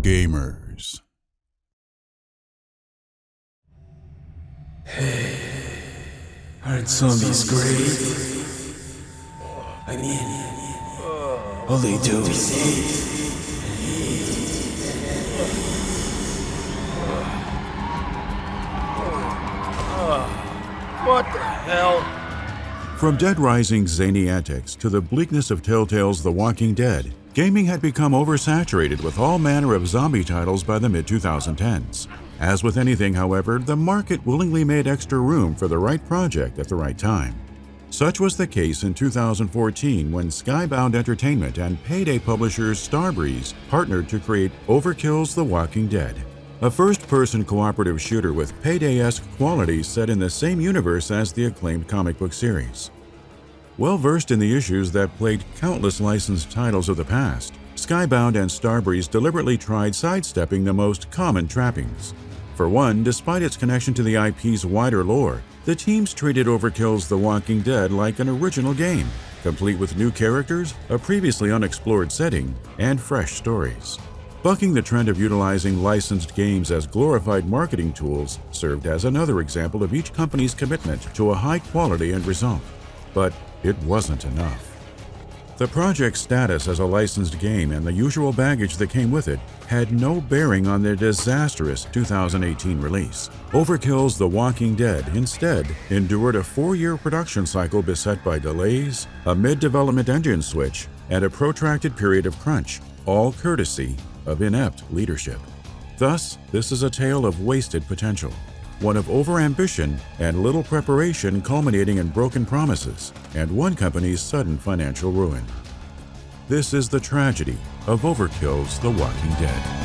Gamers. Aren't zombies great? I mean, all they do is hate. What the hell? From Dead Rising's zany antics to the bleakness of Telltale's The Walking Dead, gaming had become oversaturated with all manner of zombie titles by the mid-2010s. As with anything, however, the market willingly made extra room for the right project at the right time. Such was the case in 2014 when Skybound Entertainment and Payday publishers Starbreeze partnered to create Overkill's The Walking Dead, a first-person cooperative shooter with Payday-esque qualities set in the same universe as the acclaimed comic book series. Well-versed in the issues that plagued countless licensed titles of the past, Skybound and Starbreeze deliberately tried sidestepping the most common trappings. For one, despite its connection to the IP's wider lore, the teams treated Overkill's The Walking Dead like an original game, complete with new characters, a previously unexplored setting, and fresh stories. Bucking the trend of utilizing licensed games as glorified marketing tools served as another example of each company's commitment to a high-quality end result. But it wasn't enough. The project's status as a licensed game and the usual baggage that came with it had no bearing on their disastrous 2018 release. Overkill's The Walking Dead instead endured a 4-year production cycle beset by delays, a mid-development engine switch, and a protracted period of crunch, all courtesy of inept leadership. Thus, this is a tale of wasted potential, one of overambition and little preparation culminating in broken promises and one company's sudden financial ruin. This is the tragedy of Overkill's The Walking Dead.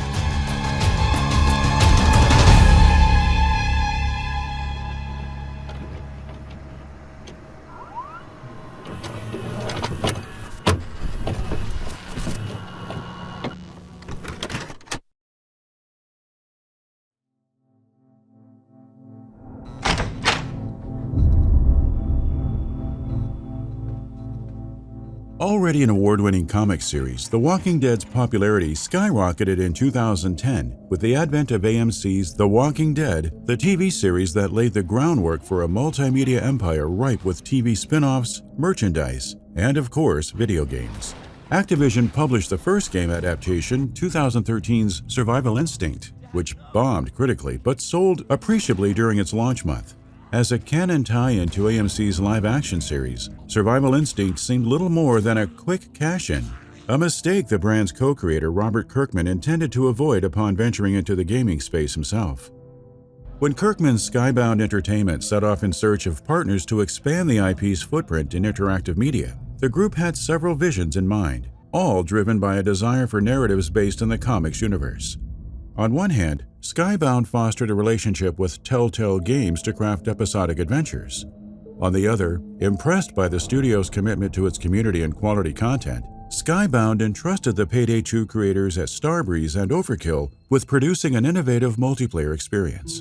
Already an award-winning comic series, The Walking Dead's popularity skyrocketed in 2010 with the advent of AMC's The Walking Dead, the TV series that laid the groundwork for a multimedia empire ripe with TV spin-offs, merchandise, and of course, video games. Activision published the first game adaptation, 2013's Survival Instinct, which bombed critically but sold appreciably during its launch month. As a canon tie-in to AMC's live-action series, Survival Instinct seemed little more than a quick cash-in, a mistake the brand's co-creator Robert Kirkman intended to avoid upon venturing into the gaming space himself. When Kirkman's Skybound Entertainment set off in search of partners to expand the IP's footprint in interactive media, the group had several visions in mind, all driven by a desire for narratives based in the comics universe. On one hand, Skybound fostered a relationship with Telltale Games to craft episodic adventures. On the other, impressed by the studio's commitment to its community and quality content, Skybound entrusted the Payday 2 creators at Starbreeze and Overkill with producing an innovative multiplayer experience.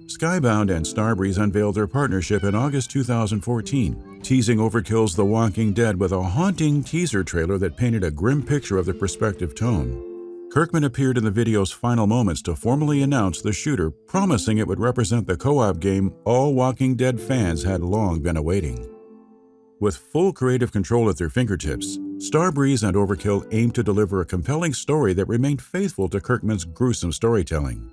Skybound and Starbreeze unveiled their partnership in August 2014, teasing Overkill's The Walking Dead with a haunting teaser trailer that painted a grim picture of the perspective tone. Kirkman appeared in the video's final moments to formally announce the shooter, promising it would represent the co-op game all Walking Dead fans had long been awaiting. With full creative control at their fingertips, Starbreeze and Overkill aimed to deliver a compelling story that remained faithful to Kirkman's gruesome storytelling.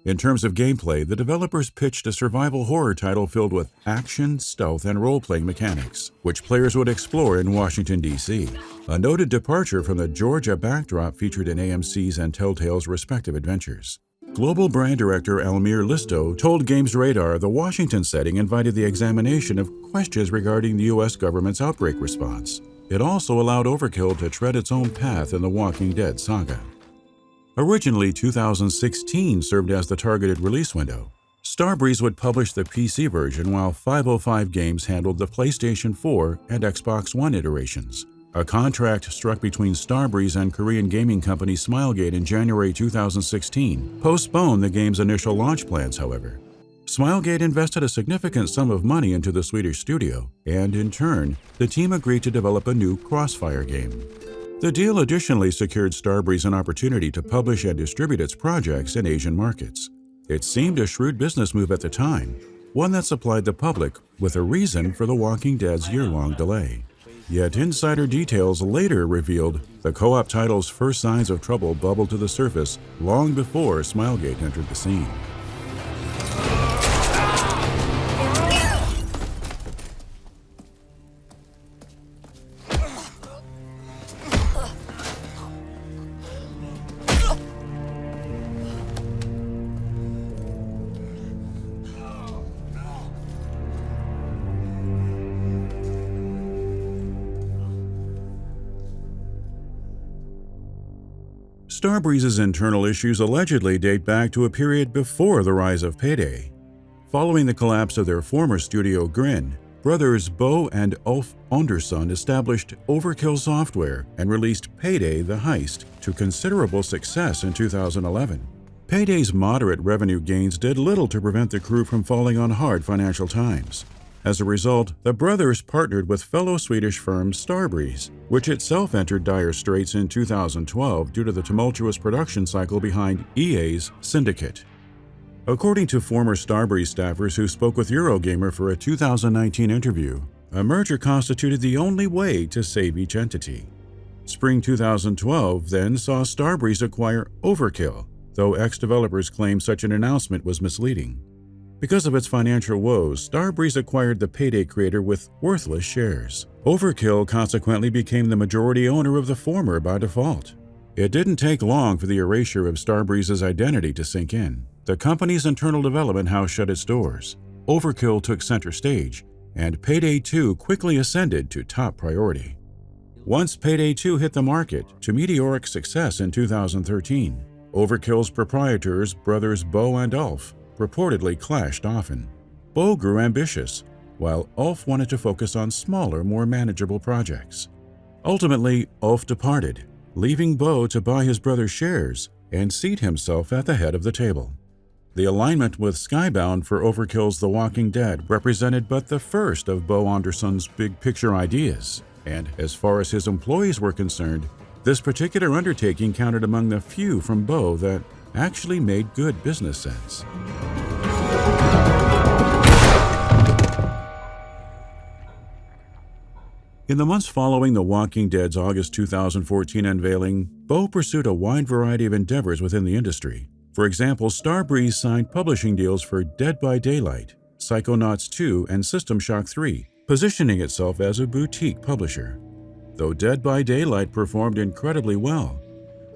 In terms of gameplay, the developers pitched a survival horror title filled with action, stealth, and role-playing mechanics, which players would explore in Washington, D.C., a noted departure from the Georgia backdrop featured in AMC's and Telltale's respective adventures. Global brand director Almir Listo told Games Radar the Washington setting invited the examination of questions regarding the U.S. government's outbreak response. It also allowed Overkill to tread its own path in the Walking Dead saga. Originally, 2016 served as the targeted release window. Starbreeze would publish the PC version while 505 Games handled the PlayStation 4 and Xbox One iterations. A contract struck between Starbreeze and Korean gaming company Smilegate in January 2016 postponed the game's initial launch plans, however. Smilegate invested a significant sum of money into the Swedish studio, and in turn, the team agreed to develop a new Crossfire game. The deal additionally secured Starbreeze an opportunity to publish and distribute its projects in Asian markets. It seemed a shrewd business move at the time, one that supplied the public with a reason for The Walking Dead's year-long delay. Yet insider details later revealed the co-op title's first signs of trouble bubbled to the surface long before Smilegate entered the scene. Starbreeze's internal issues allegedly date back to a period before the rise of Payday. Following the collapse of their former studio Grin, brothers Bo and Ulf Andersson established Overkill Software and released Payday: The Heist to considerable success in 2011. Payday's moderate revenue gains did little to prevent the crew from falling on hard financial times. As a result, the brothers partnered with fellow Swedish firm Starbreeze, which itself entered dire straits in 2012 due to the tumultuous production cycle behind EA's Syndicate. According to former Starbreeze staffers who spoke with Eurogamer for a 2019 interview, a merger constituted the only way to save each entity. Spring 2012 then saw Starbreeze acquire Overkill, though ex-developers claimed such an announcement was misleading. Because of its financial woes, Starbreeze acquired the Payday creator with worthless shares. Overkill consequently became the majority owner of the former by default. It didn't take long for the erasure of Starbreeze's identity to sink in. The company's internal development house shut its doors. Overkill took center stage, and Payday 2 quickly ascended to top priority. Once Payday 2 hit the market to meteoric success in 2013, Overkill's proprietors, brothers Bo and Ulf, reportedly clashed often. Bo grew ambitious, while Ulf wanted to focus on smaller, more manageable projects. Ultimately, Ulf departed, leaving Bo to buy his brother's shares and seat himself at the head of the table. The alignment with Skybound for Overkill's The Walking Dead represented but the first of Bo Andersson's big-picture ideas, and as far as his employees were concerned, this particular undertaking counted among the few from Bo that actually made good business sense. In the months following The Walking Dead's August 2014 unveiling, Bo pursued a wide variety of endeavors within the industry. For example, Starbreeze signed publishing deals for Dead by Daylight, Psychonauts 2, and System Shock 3, positioning itself as a boutique publisher. Though Dead by Daylight performed incredibly well,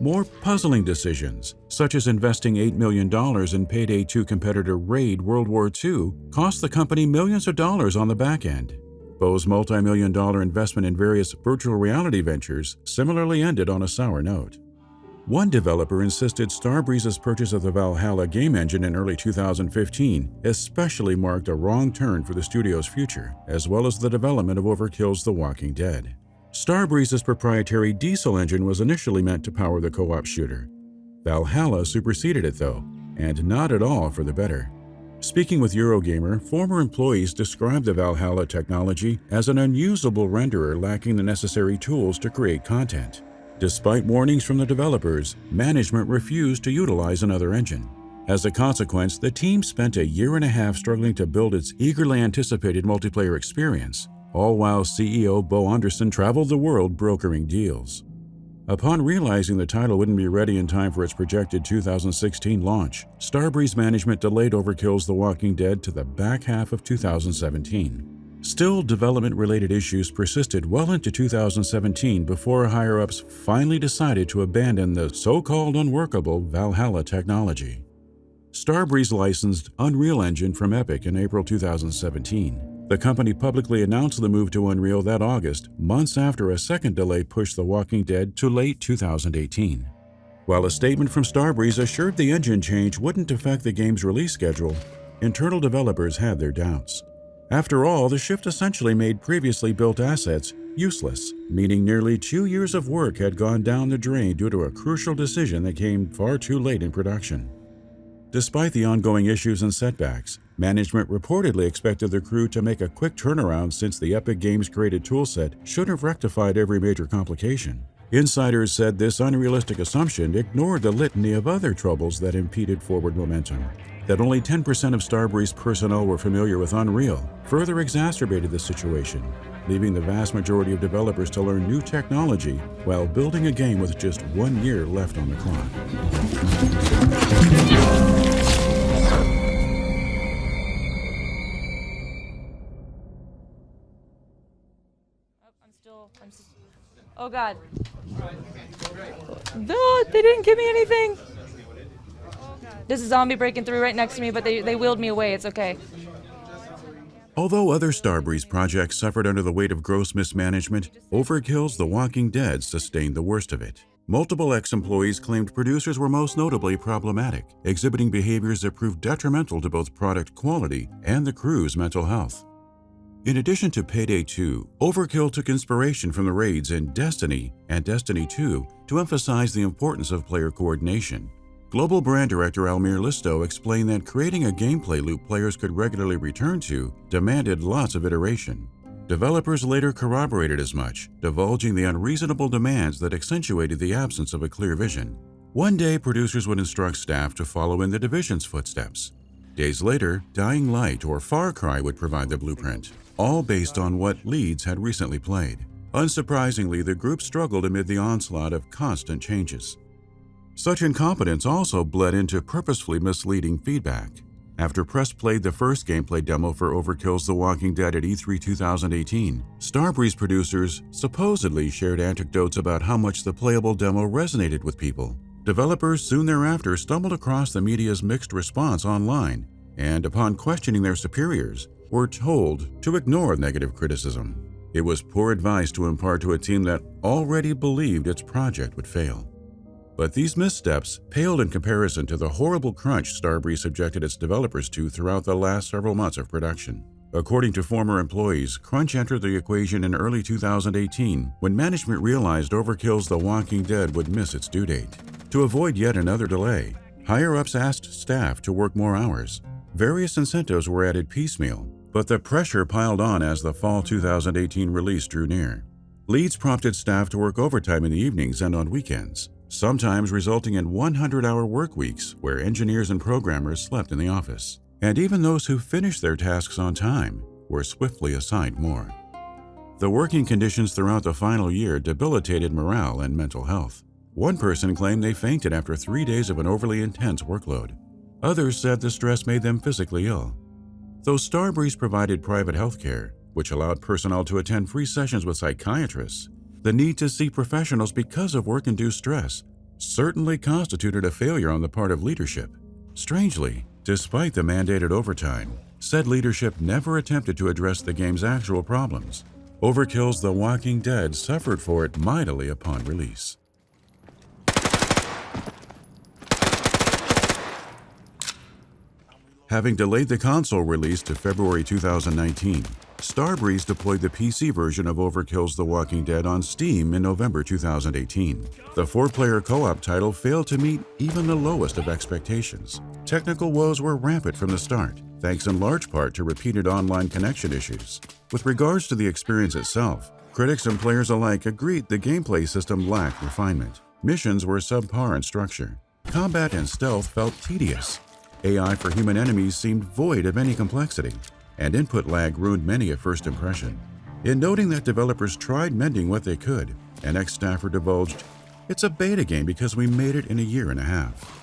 more puzzling decisions, such as investing $8 million in Payday 2 competitor Raid World War II, cost the company millions of dollars on the back end. Bo's multi-million-dollar investment in various virtual reality ventures similarly ended on a sour note. One developer insisted Starbreeze's purchase of the Valhalla game engine in early 2015 especially marked a wrong turn for the studio's future, as well as the development of Overkill's The Walking Dead. Starbreeze's proprietary diesel engine was initially meant to power the co-op shooter. Valhalla superseded it though, and not at all for the better. Speaking with Eurogamer, former employees described the Valhalla technology as an unusable renderer lacking the necessary tools to create content. Despite warnings from the developers, management refused to utilize another engine. As a consequence, the team spent a year and a half struggling to build its eagerly anticipated multiplayer experience, all while CEO Bo Andersson traveled the world brokering deals. Upon realizing the title wouldn't be ready in time for its projected 2016 launch, Starbreeze management delayed Overkill's The Walking Dead to the back half of 2017. Still, development-related issues persisted well into 2017 before higher-ups finally decided to abandon the so-called unworkable Valhalla technology. Starbreeze licensed Unreal Engine from Epic in April 2017. The company publicly announced the move to Unreal that August, months after a second delay pushed The Walking Dead to late 2018. While a statement from Starbreeze assured the engine change wouldn't affect the game's release schedule, internal developers had their doubts. After all, the shift essentially made previously built assets useless, meaning nearly 2 years of work had gone down the drain due to a crucial decision that came far too late in production. Despite the ongoing issues and setbacks, management reportedly expected the crew to make a quick turnaround since the Epic Games created toolset should have rectified every major complication. Insiders said this unrealistic assumption ignored the litany of other troubles that impeded forward momentum. That only 10% of Starbreeze personnel were familiar with Unreal further exacerbated the situation, leaving the vast majority of developers to learn new technology while building a game with just 1 year left on the clock. Oh God. No, they didn't give me anything. There's a zombie breaking through right next to me, but they wheeled me away. It's okay. Although other Starbreeze projects suffered under the weight of gross mismanagement, Overkill's The Walking Dead sustained the worst of it. Multiple ex-employees claimed producers were most notably problematic, exhibiting behaviors that proved detrimental to both product quality and the crew's mental health. In addition to Payday 2, Overkill took inspiration from the raids in Destiny and Destiny 2 to emphasize the importance of player coordination. Global brand director Almir Listo explained that creating a gameplay loop players could regularly return to demanded lots of iteration. Developers later corroborated as much, divulging the unreasonable demands that accentuated the absence of a clear vision. One day, producers would instruct staff to follow in the Division's footsteps. Days later, Dying Light or Far Cry would provide the blueprint, all based on what leads had recently played. Unsurprisingly, the group struggled amid the onslaught of constant changes. Such incompetence also bled into purposefully misleading feedback. After press played the first gameplay demo for Overkill's The Walking Dead at E3 2018, Starbreeze producers supposedly shared anecdotes about how much the playable demo resonated with people. Developers soon thereafter stumbled across the media's mixed response online, and upon questioning their superiors, were told to ignore negative criticism. It was poor advice to impart to a team that already believed its project would fail. But these missteps paled in comparison to the horrible crunch Starbreeze subjected its developers to throughout the last several months of production. According to former employees, crunch entered the equation in early 2018 when management realized Overkill's The Walking Dead would miss its due date. To avoid yet another delay, higher-ups asked staff to work more hours. Various incentives were added piecemeal, but the pressure piled on as the fall 2018 release drew near. Leads prompted staff to work overtime in the evenings and on weekends, sometimes resulting in 100-hour work weeks where engineers and programmers slept in the office. And even those who finished their tasks on time were swiftly assigned more. The working conditions throughout the final year debilitated morale and mental health. One person claimed they fainted after 3 days of an overly intense workload. Others said the stress made them physically ill. Though Starbreeze provided private health care, which allowed personnel to attend free sessions with psychiatrists, the need to see professionals because of work-induced stress certainly constituted a failure on the part of leadership. Strangely, despite the mandated overtime, said leadership never attempted to address the game's actual problems. Overkill's The Walking Dead suffered for it mightily upon release. Having delayed the console release to February 2019, Starbreeze deployed the PC version of Overkill's The Walking Dead on Steam in November 2018. The 4-player co-op title failed to meet even the lowest of expectations. Technical woes were rampant from the start, thanks in large part to repeated online connection issues. With regards to the experience itself, critics and players alike agreed the gameplay system lacked refinement. Missions were subpar in structure. Combat and stealth felt tedious. AI for human enemies seemed void of any complexity, and input lag ruined many a first impression. In noting that developers tried mending what they could, an ex-staffer divulged, "It's a beta game because we made it in a year and a half."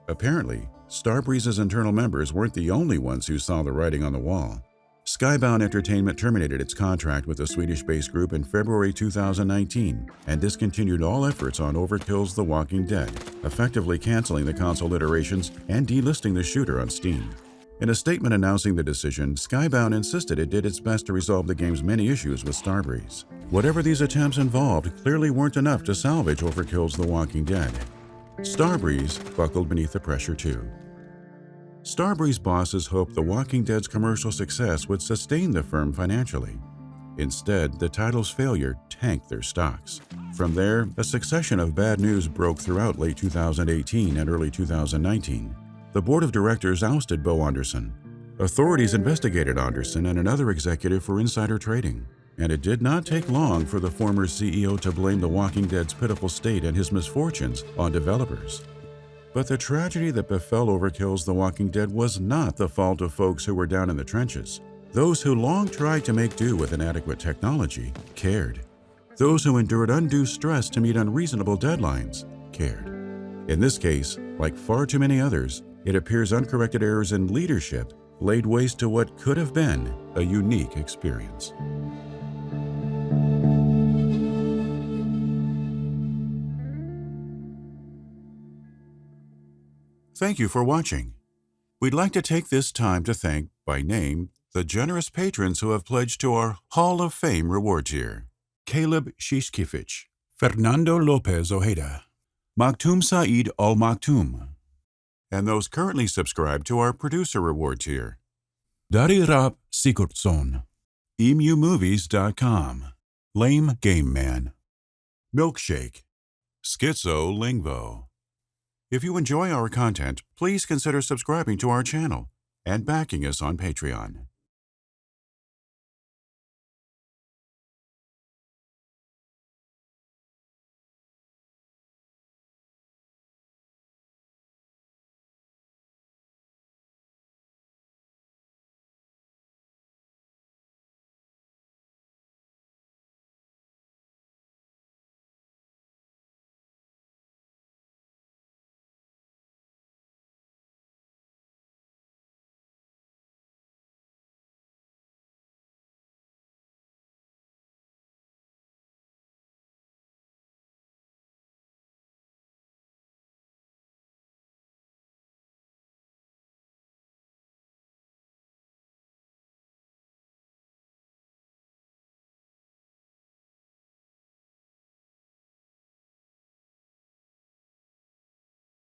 Apparently, Starbreeze's internal members weren't the only ones who saw the writing on the wall. Skybound Entertainment terminated its contract with the Swedish-based group in February 2019 and discontinued all efforts on Overkill's The Walking Dead, effectively canceling the console iterations and delisting the shooter on Steam. In a statement announcing the decision, Skybound insisted it did its best to resolve the game's many issues with Starbreeze. Whatever these attempts involved clearly weren't enough to salvage Overkill's The Walking Dead. Starbreeze buckled beneath the pressure too. Starbreeze bosses hoped The Walking Dead's commercial success would sustain the firm financially. Instead, the title's failure tanked their stocks. From there, a succession of bad news broke throughout late 2018 and early 2019. The board of directors ousted Bo Anderson. Authorities investigated Anderson and another executive for insider trading. and it did not take long for the former CEO to blame The Walking Dead's pitiful state and his misfortunes on developers. But the tragedy that befell Overkill's The Walking Dead was not the fault of folks who were down in the trenches. Those who long tried to make do with inadequate technology cared. Those who endured undue stress to meet unreasonable deadlines cared. In this case, like far too many others, it appears uncorrected errors in leadership laid waste to what could have been a unique experience. Thank you for watching. We'd like to take this time to thank, by name, the generous patrons who have pledged to our Hall of Fame reward tier: Caleb Shishkevich, Fernando Lopez Ojeda, Maktoum Saeed Al Maktoum, and those currently subscribed to our producer reward tier: Darirab Sigurdsson, EmuMovies.com, Lame Game Man, Milkshake, Schizo Lingvo. If you enjoy our content, please consider subscribing to our channel and backing us on Patreon.